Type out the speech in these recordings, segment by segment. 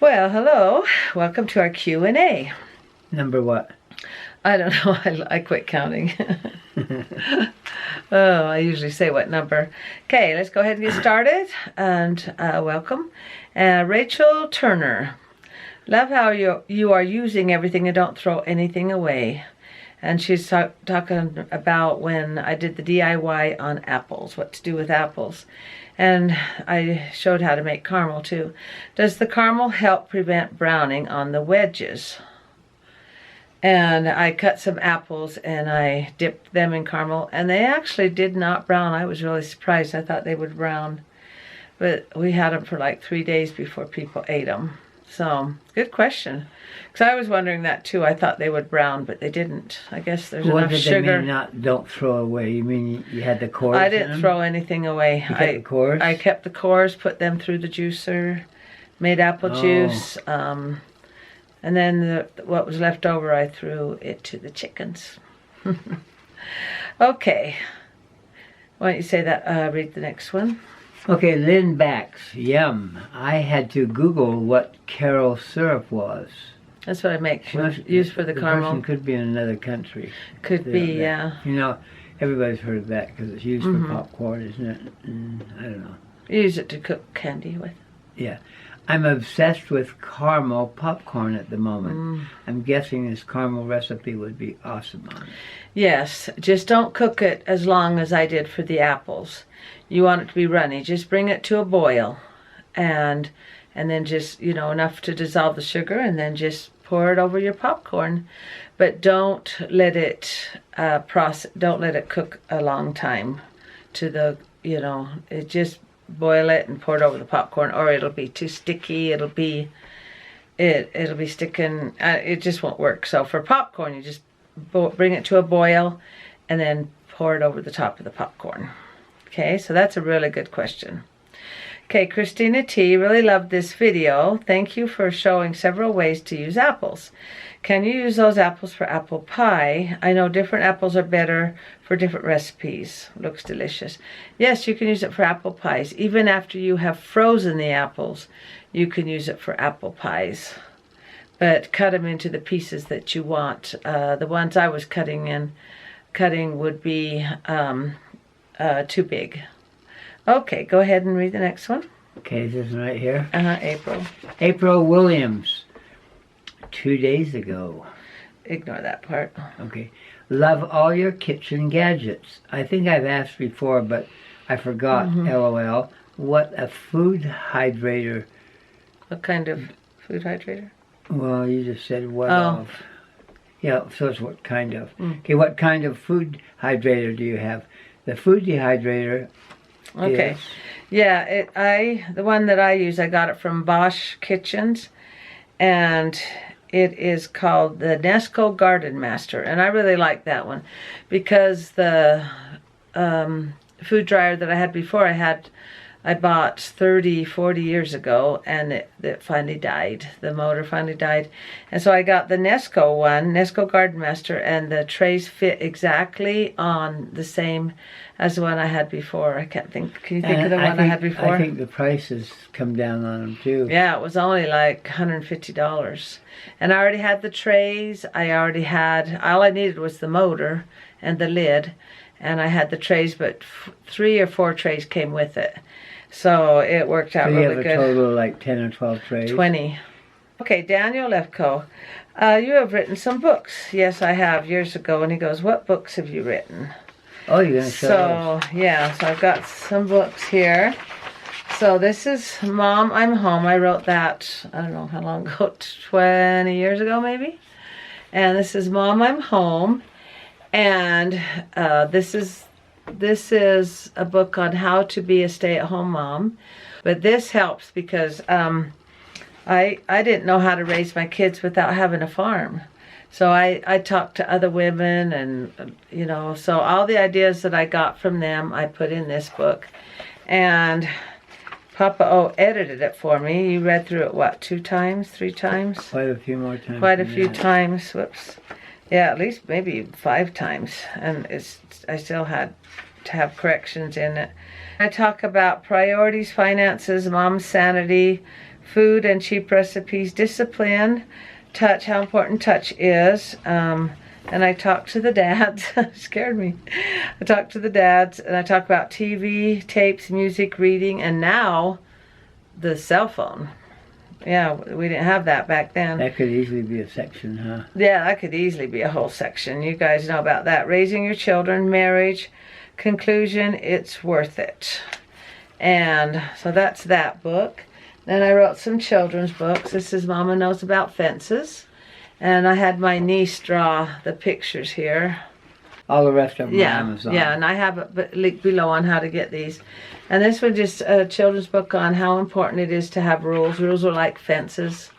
Well, hello. Welcome to our Q&A. Number what? I don't know. I quit counting. Oh, I usually say what number. Okay, let's go ahead and get started. And welcome. Rachel Turner. Love how you are using everything and don't throw anything away. And she's talking about when I did the DIY on apples, what to do with apples. And I showed how to make caramel too. Does the caramel help prevent browning on the wedges? And I cut some apples and I dipped them in caramel, and they actually did not brown. I was really surprised. I thought they would brown. But we had them for like 3 days before people ate them. So, good question. Because I was wondering that too. I thought they would brown, but they didn't. I guess there's enough sugar. What did they mean don't throw away? You mean you had the cores? I didn't throw anything away. You kept the cores? I kept the cores, put them through the juicer, made apple juice, and then what was left over I threw it to the chickens. Okay. Why don't you say that, read the next one. Okay, Lynn Bax, yum. I had to Google what Carol syrup was. That's what I make, use for the caramel. Person could be in another country. Could be, yeah. You know, everybody's heard of that because it's used for popcorn, isn't it? I don't know. You use it to cook candy with. Yeah. I'm obsessed with caramel popcorn at the moment. I'm guessing this caramel recipe would be awesome on it. Yes, just don't cook it as long as I did for the apples. You want it to be runny. Just bring it to a boil, and then just, you know, enough to dissolve the sugar, and then just pour it over your popcorn. But don't let it don't let it cook a long time to the, you know, it just boil it and pour it over the popcorn, or it'll be too sticky. It'll be sticking. It just won't work. So for popcorn, you just bring it to a boil and then pour it over the top of the popcorn. Okay, so that's a really good question. Okay, Christina T. really loved this video. Thank you for showing several ways to use apples. Can you use those apples for apple pie? I know different apples are better for different recipes. Looks delicious. Yes, you can use it for apple pies. Even after you have frozen the apples, you can use it for apple pies. But cut them into the pieces that you want. The ones I was cutting would be too big. Okay, go ahead and read the next one. Okay, this is right here. April. April Williams. 2 days ago. Ignore that part. Okay. Love all your kitchen gadgets. I think I've asked before, but I forgot. LOL. What a food hydrator. What kind of food hydrator? Well, you just said what of. Yeah, so it's what kind of. Okay, what kind of food hydrator do you have? The food dehydrator. Okay. Is, yeah, the one that I use, I got it from Bosch Kitchens, and it is called the Nesco Garden Master, and I really like that one because the food dryer that I had before I bought 30-40 years ago, and it finally died. The motor finally died. And so I got the Nesco one, Nesco Garden Master, and the trays fit exactly on the same as the one I had before. I can't think. Can you think of the one I had before? I think the prices come down on them too. Yeah, it was only like $150. And I already had the trays. All I needed was the motor and the lid. And I had the trays, but 3 or 4 trays came with it. So it worked out really good. So you have a total of like 10 or 12 trays? 20. Okay, Daniel Lefko. You have written some books. Yes, I have, years ago. And he goes, what books have you written? Oh, you're going to show us. Yeah, so I've got some books here. So this is Mom, I'm Home. I wrote that, I don't know how long ago, 20 years ago maybe. And this is Mom, I'm Home. And this is a book on how to be a stay-at-home mom. But this helps because I didn't know how to raise my kids without having a farm. So I talked to other women, and, you know, so all the ideas that I got from them, I put in this book. And Papa O edited it for me. You read through it, what, 2 times, 3 times? Quite a few more times. Quite a few times. Whoops. Yeah, at least maybe 5 times. And I still had to have corrections in it. I talk about priorities, finances, mom's sanity, food and cheap recipes, discipline, touch, how important touch is. And I talk to the dads. Scared me. I talk to the dads, and I talk about TV, tapes, music, reading, and now the cell phone. Yeah, we didn't have that back then. That could easily be a section, huh? Yeah, that could easily be a whole section. You guys know about that. Raising your children, marriage, conclusion, it's worth it. And so that's that book. Then I wrote some children's books. This is Mama Knows About Fences. And I had my niece draw the pictures here. All the rest of them on Amazon. Yeah, and I have it linked below on how to get these. And this was just a children's book on how important it is to have rules. Rules are like fences.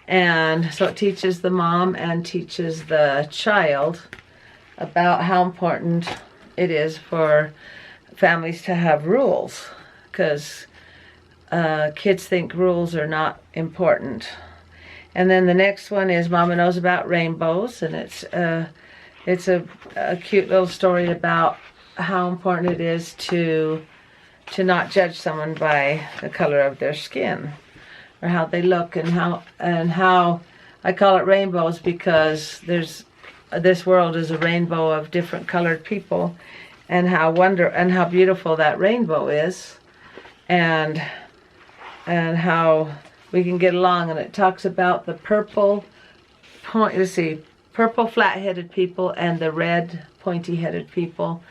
And so it teaches the mom and teaches the child about how important it is for families to have rules. Because kids think rules are not important. And then the next one is Mama Knows About Rainbows, and it's a cute little story about how important it is to not judge someone by the color of their skin or how they look, and how I call it rainbows because this world is a rainbow of different colored people, and how beautiful that rainbow is, and how we can get along. And it talks about the purple flat-headed people and the red pointy-headed people,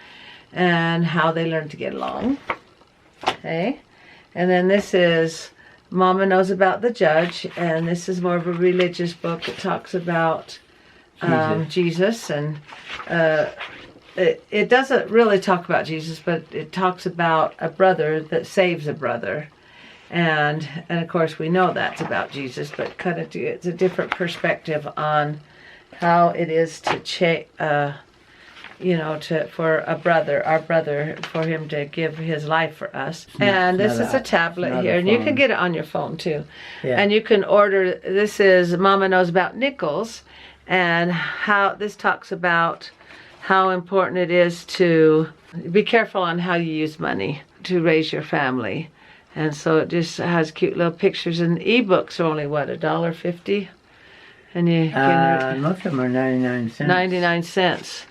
and how they learn to get along. Okay, and then this is Mama Knows About the Judge, and this is more of a religious book. It talks about Jesus, and it doesn't really talk about Jesus, but it talks about a brother that saves a brother. And of course we know that's about Jesus, but it's a different perspective on how it is to for our brother, for him to give his life for us. And this is a tablet here, and you can get it on your phone too. Yeah. And you can order. This is Mama Knows About Nickels, and how this talks about how important it is to be careful on how you use money to raise your family. And so it just has cute little pictures, and ebooks are only what, $1.50, and you can most of them are 99 cents. 99 cents,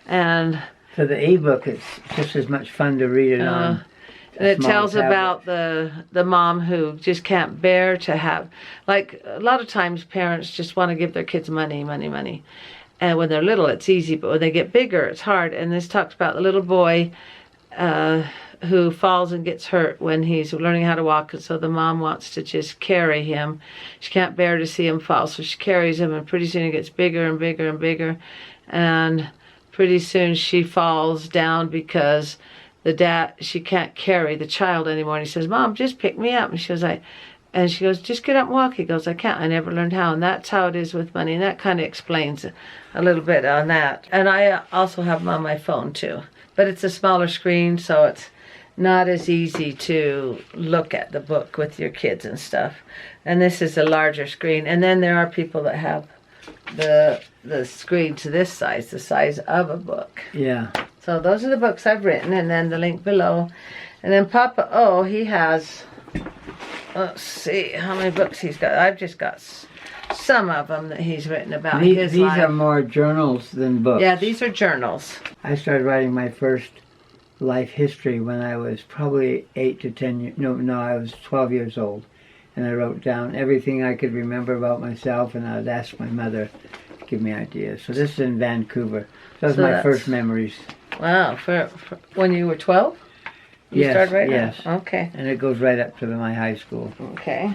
and for the ebook, it's just as much fun to read it on. And it tells about the mom who just can't bear to have, like a lot of times parents just want to give their kids money. And when they're little, it's easy, but when they get bigger, it's hard. And this talks about the little boy who falls and gets hurt when he's learning how to walk, and so the mom wants to just carry him. She can't bear to see him fall, so she carries him, and pretty soon he gets bigger and bigger and bigger, and pretty soon she falls down because she can't carry the child anymore. And he says, "Mom, just pick me up." And she goes, "Just get up and walk." He goes, "I can't. I never learned how." And that's how it is with money. And that kind of explains a little bit on that. And I also have them on my phone too. But it's a smaller screen, so it's not as easy to look at the book with your kids and stuff. And this is a larger screen. And then there are people that have the screen to this size, the size of a book. Yeah. So those are the books I've written, and then the link below. And then Papa O, he has, let's see how many books he's got. I've just got some of them that he's written about his life. These are more journals than books. Yeah, these are journals. I started writing my first life history when I was probably 8 to 10 years, I was 12 years old. And I wrote down everything I could remember about myself, and I would ask my mother to give me ideas. So this is in Vancouver. Those are my first memories. Wow, for when you were 12? You started writing? Yes. Okay. And it goes right up to my high school. Okay.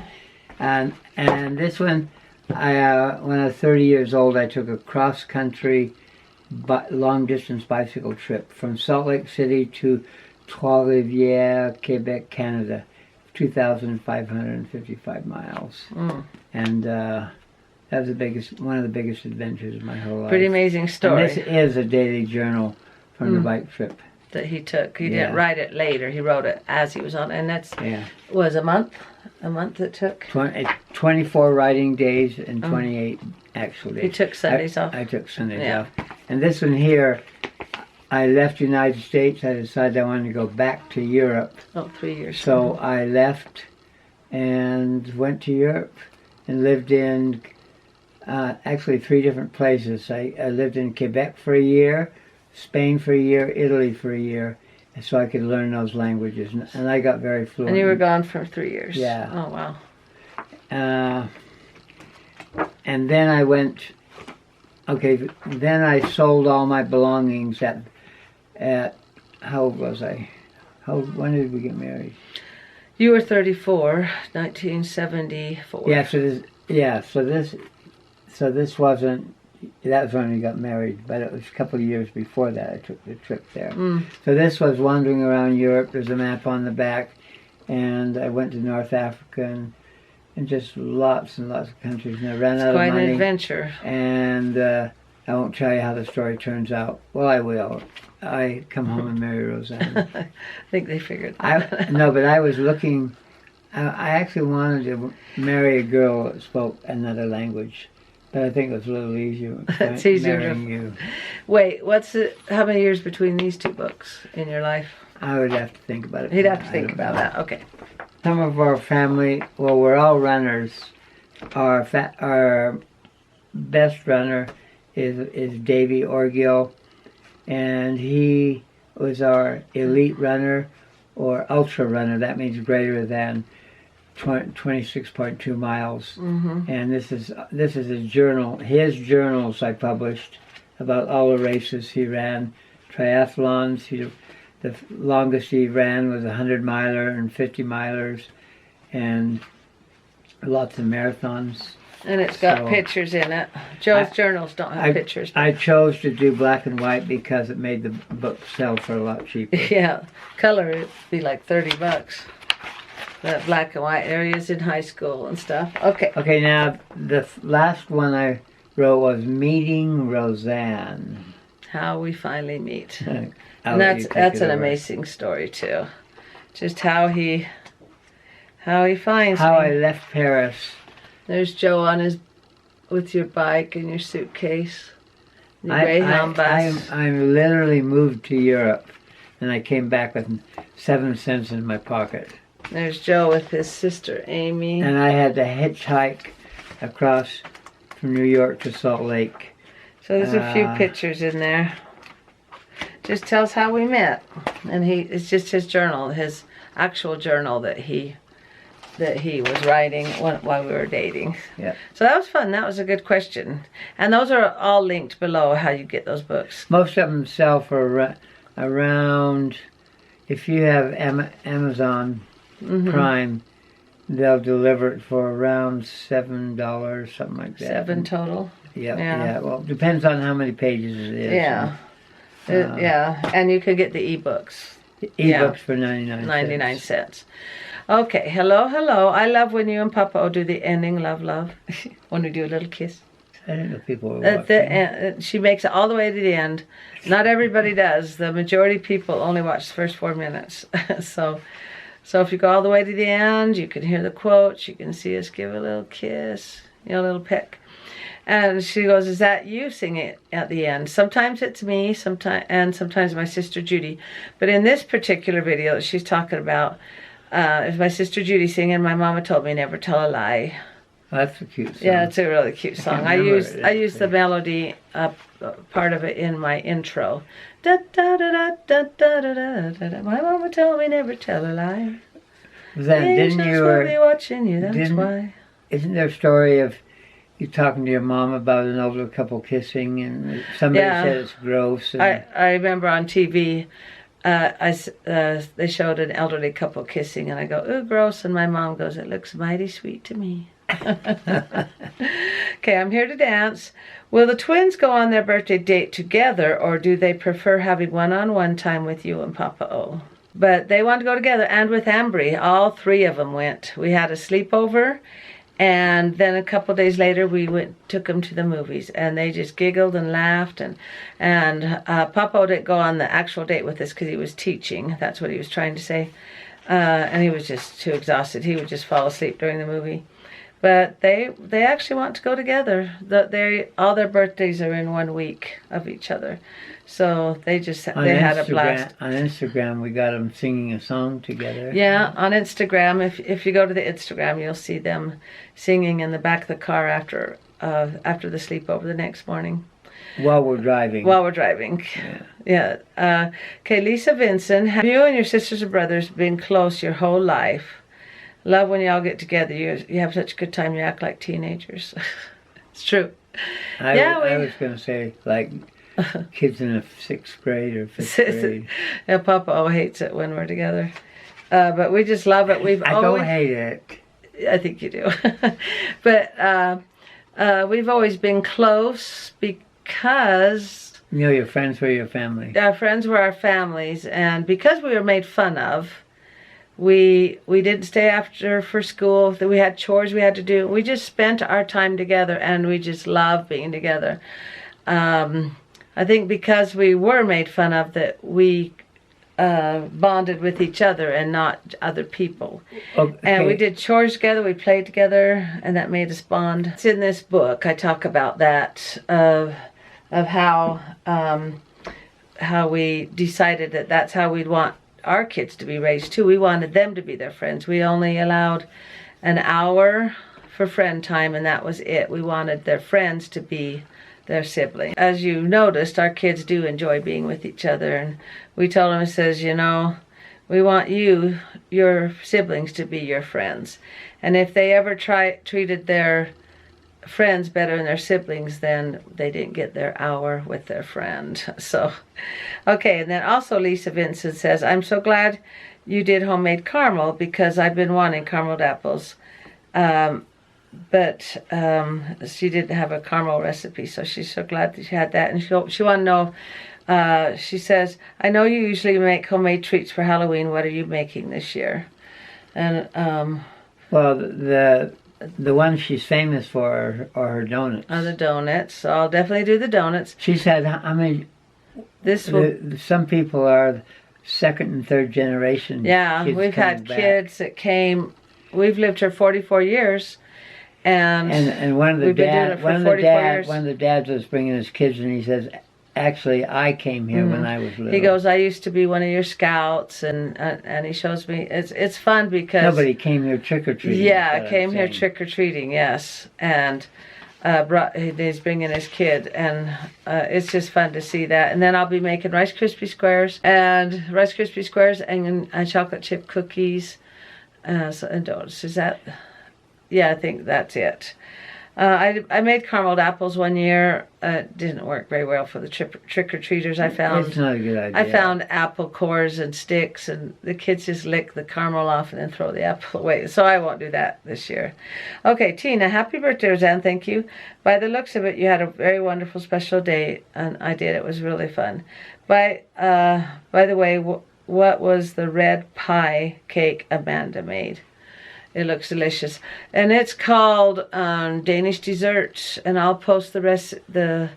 And this one, when I was 30 years old, I took a cross-country long-distance bicycle trip from Salt Lake City to Trois-Rivières, Quebec, Canada, 2,555 miles. Mm. And that was one of the biggest adventures of my whole life. Pretty amazing story. And this is a daily journal from the bike trip that he took. He didn't write it later. He wrote it as he was on, and that's was a month. A month it took. 24 riding days and 28 actual days. He took Sundays off. I took Sundays off. And this one here, I left the United States. I decided I wanted to go back to Europe. Oh, 3 years. So I left and went to Europe and lived in actually 3 different places. I lived in Quebec for a year, Spain for a year, Italy for a year, and so I could learn those languages. And I got very fluent. And you were gone for 3 years? Yeah. Oh, wow. And then I went, then I sold all my belongings at how old was I? When did we get married? You were 34, 1974. Yeah, so this wasn't, that was when we got married, but it was a couple of years before that I took the trip there. So this was wandering around Europe. There's a map on the back, and I went to North Africa and just lots and lots of countries, and I ran out of money. It's quite an adventure. And I won't tell you how the story turns out. Well, I will. I come home and marry Roseanne. I think they figured that. No, but I was looking, I actually wanted to marry a girl that spoke another language. But I think it was a little easier. It's easier marrying you. Wait, how many years between these 2 books in your life? I would have to think about it. You'd have to think about that. Okay. Some of our family, well, we're all runners. Our best runner is Davy Orgill, and he was our elite runner or ultra runner. That means greater than 26.2 miles. And this is his journal. His journals I published about all the races he ran, triathlons. The longest he ran was a 100-miler and 50-milers, and lots of marathons. And it's got pictures in it. Joe's journals don't have pictures. I chose to do black and white because it made the book sell for a lot cheaper. Yeah, color it'd be like $30. The black and white areas in high school and stuff. Okay. Okay, now the last one I wrote was Meeting Roseanne. How we finally meet. And that's an amazing story too. Just how he finds how me. I left Paris. There's Joe with your bike and your suitcase. The Greyhound bus. I literally moved to Europe, and I came back with 7 cents in my pocket. There's Joe with his sister Amy. And I had to hitchhike across from New York to Salt Lake. So there's a few pictures in there. Just tells how we met, and it's just his journal, his actual journal that he was writing while we were dating. Yeah. So that was fun. That was a good question, and those are all linked below. How you get those books? Most of them sell for around. If you have Amazon Prime, they'll deliver it for around $7, something like that. $7 total. Yeah. Well, depends on how many pages it is. Yeah. And you could get the ebooks. Ebooks for 99 cents. Okay, hello. I love when you and Papa do the ending, love. When we do a little kiss. I didn't know people were watching. She makes it all the way to the end. Not everybody does. The majority of people only watch the first 4 minutes. So if you go all the way to the end, you can hear the quotes. You can see us give a little kiss, a little peck. And she goes, "Is that you singing it at the end?" Sometimes it's me, sometimes my sister Judy. But in this particular video that she's talking about, it's my sister Judy singing "My Mama Told Me Never Tell a Lie." Oh, that's a cute song. Yeah, it's a really cute song. I used the melody part of it in my intro. Da da da da da da da da da. My mama told me never tell a lie. Didn't you? Will be watching you. That's why. Isn't there a story of you talking to your mom about an older couple kissing, and somebody said it's gross? And I remember on TV, they showed an elderly couple kissing, and I go, "Ooh, gross," and my mom goes, "It looks mighty sweet to me." Okay, I'm here to dance. Will the twins go on their birthday date together, or do they prefer having one-on-one time with you and Papa O? But they want to go together, and with Ambry, all 3 of them went. We had a sleepover, and then a couple days later we took them to the movies, and they just giggled and laughed, and Papa didn't go on the actual date with us because he was teaching. That's what he was trying to say, and he was just too exhausted. He would just fall asleep during the movie. But they actually want to go together. All their birthdays are in 1 week of each other, so they had a blast. On Instagram, we got them singing a song together. Yeah, on Instagram. If you go to the Instagram, you'll see them singing in the back of the car after the sleepover the next morning. While we're driving. Yeah. Okay, Lisa Vincent, have you and your sisters and brothers been close your whole life? Love when y'all get together. You have such a good time. You act like teenagers. It's true. I was going to say, like, kids in the 6th grade or 5th grade. Yeah, Papa always hates it when we're together. But we just love it. I don't hate it. I think you do. But we've always been close because... You know, your friends were your family. Our friends were our families. And because we were made fun of, we didn't stay after for school. We had chores we had to do. We just spent our time together, and we just loved being together. I think because we were made fun of, that we bonded with each other and not other people. Okay. And we did chores together, we played together, and that made us bond. It's in this book. I talk about that, of how we decided that that's how we'd want our kids to be raised too. We wanted them to be their friends. We only allowed an hour for friend time, and that was it. We wanted their friends to be their siblings. As you noticed, our kids do enjoy being with each other, and we told them, it says, you know, we want your siblings to be your friends, and if they ever treated their friends better than their siblings, then they didn't get their hour with their friend. So, okay, and then also Lisa Vincent says, I'm so glad you did homemade caramel because I've been wanting caramel apples. But she didn't have a caramel recipe, so she's so glad that she had that. And she wanted to know, she says, I know you usually make homemade treats for Halloween. What are you making this year? And well, the ones she's famous for are her donuts. Are the donuts. So I'll definitely do the donuts. She said, I mean, some people are 2nd and 3rd generation. Yeah, we've had kids that came. We've lived here 44 years. And one of the dads was bringing his kids, and he says, actually, I came here when I was little. He goes, I used to be one of your scouts, and he shows me. It's fun because nobody came here trick or treating. Yeah, came here trick or treating. Yes, and he's bringing his kid, and it's just fun to see that. And then I'll be making Rice Krispie squares and chocolate chip cookies, and donuts. Is that? Yeah, I think that's it. I made caramel apples one year. It didn't work very well for the trick-or-treaters. It's not a good idea. I found apple cores and sticks, and the kids just lick the caramel off and then throw the apple away. So I won't do that this year. Okay, Tina, happy birthday, Roseanne. Thank you. By the looks of it, you had a very wonderful special day, and I did. It was really fun. By the way, what was the red pie cake Amanda made? It looks delicious, and it's called Danish Desserts, and I'll post the rest, the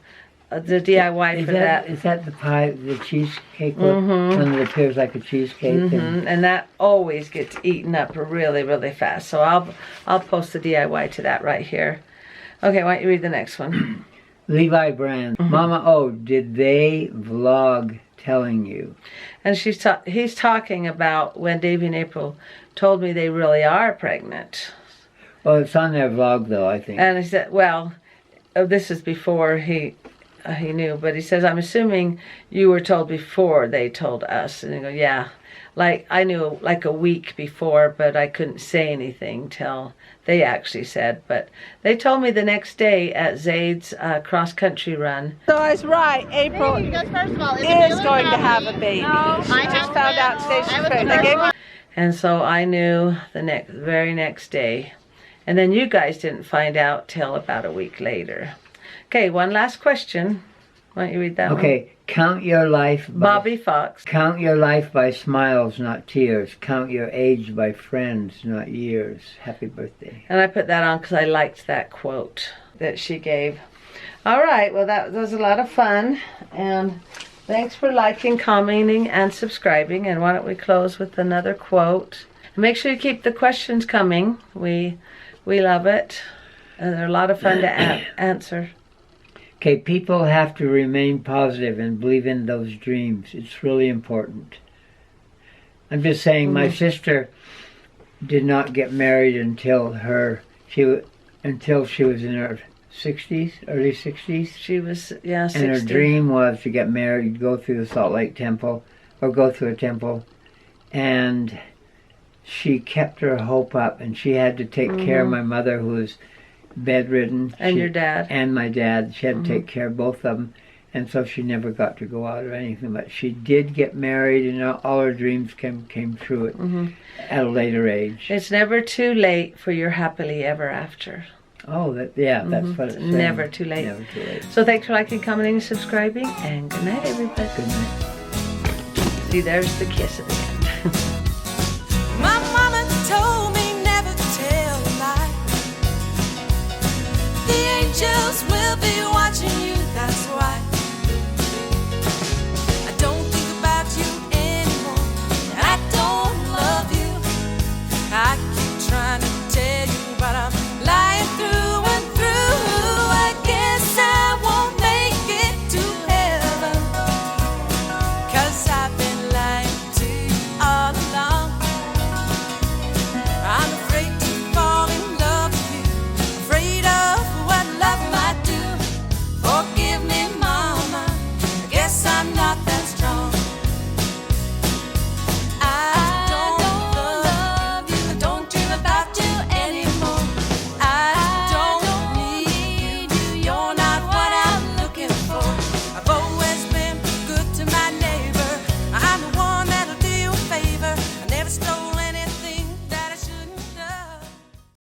DIY for that. Is that the pie, the cheesecake one that appears like a cheesecake? And that always gets eaten up really, really fast. So I'll post the DIY to that right here. Okay, why don't you read the next one? Levi Brand. Mama, oh, did they vlog telling you? And he's talking about when Davy and April told me they really are pregnant. Well, it's on their vlog, though, I think. And he said, well, this is before he knew, but he says, I'm assuming you were told before they told us. And he goes, yeah. Like, I knew like a week before, but I couldn't say anything till they actually said. But they told me the next day at Zaid's cross-country run. So I was right. April is going to have a baby. She just found out today she's pregnant. And so I knew the very next day. And then you guys didn't find out till about a week later. Okay, one last question. Why don't you read that one? Okay, count your life by... Bobby Fox. Count your life by smiles, not tears. Count your age by friends, not years. Happy birthday. And I put that on because I liked that quote that she gave. All right, well, that was a lot of fun. And thanks for liking, commenting, and subscribing. And why don't we close with another quote. Make sure you keep the questions coming. We We love it. And they're a lot of fun to answer. Okay, people have to remain positive and believe in those dreams. It's really important. I'm just saying, my sister did not get married until she was in her 60s, early 60s. She was, yeah, 60. And her dream was to get married, go through the Salt Lake Temple, or go through a temple. And she kept her hope up, and she had to take care of my mother, who was bedridden. And your dad. And my dad. She had to take care of both of them. And so she never got to go out or anything. But she did get married, and all her dreams came true at a later age. It's never too late for your happily ever after. Oh, that's what it's saying. Never too late. Never too late. So thanks for liking, commenting, and subscribing. And good night, everybody. Good night. See, there's the kiss at the end.